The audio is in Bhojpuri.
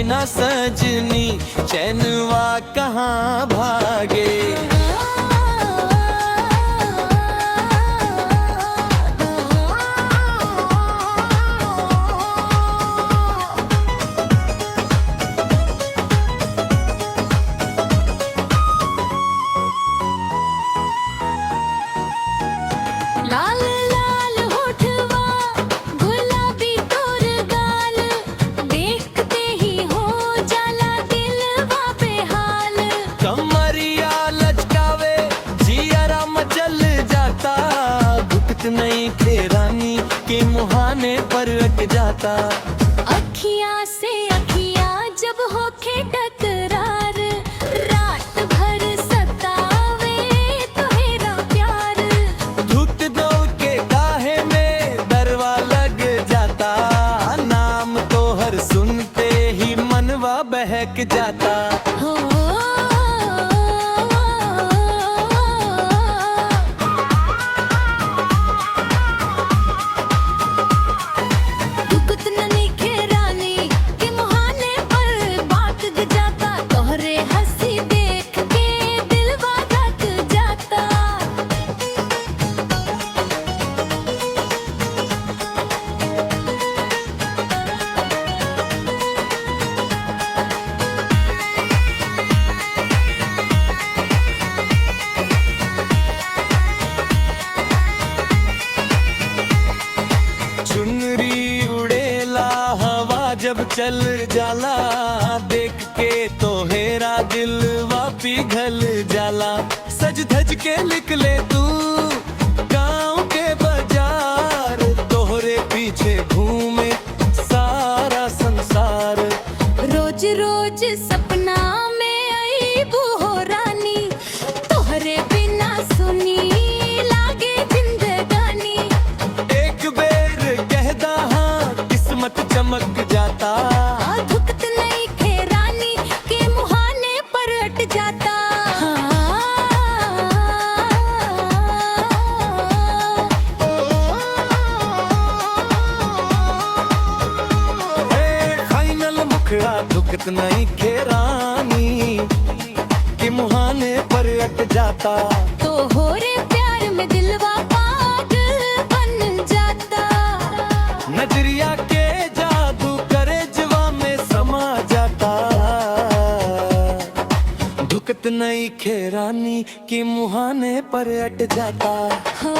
बिना सजनी चैनवा कहाँ भागे। लाल लाल होठवा गुलाबी तोर गाल, देखते ही हो जाला दिलवा बेहाल। कमरिया लचकावे जियरा मचल जाता, भुकत नहीं थे रानी के मुहाने पर अट जाता। अखियाँ से अखियाँ जब होखे टकरार, रात भर सतावे तुहेरा प्यार। धुत दौड़ के काहे में दरवा लग जाता, नाम तो हर सुनते ही मनवा बहक जाता। हो दुखत ननी खेरानी के मुहाने पर बात जाता, तोहरे हंसी देख के दिलवा धक जाता। चुनरी उड़ेला हवा जब चल जाला, देख के तो हेरा दिलवा पिघल जाला। सज धज के निकले तू गाँव के बाजार, तोहरे पीछे घूमे सारा संसार। रोज रोज सपना में आईबू हो रानी, तोहरे बिना सुनी लागे जिंदगानी। एक बेर कहदा हाँ किस्मत चमक जाता, धुकत नहीं खे रानी के मुहाने पर अट जाता। फाइनल मुखड़ा दुखत नहीं खेरानी कि मुहाने पर अट जाता। तो हो रे प्यार में दिलवा पागल बन जाता। नजरिया के जादू करे जवा में समा जाता, धुकत नहीं खेरानी कि मुहाने पर अट जाता। हो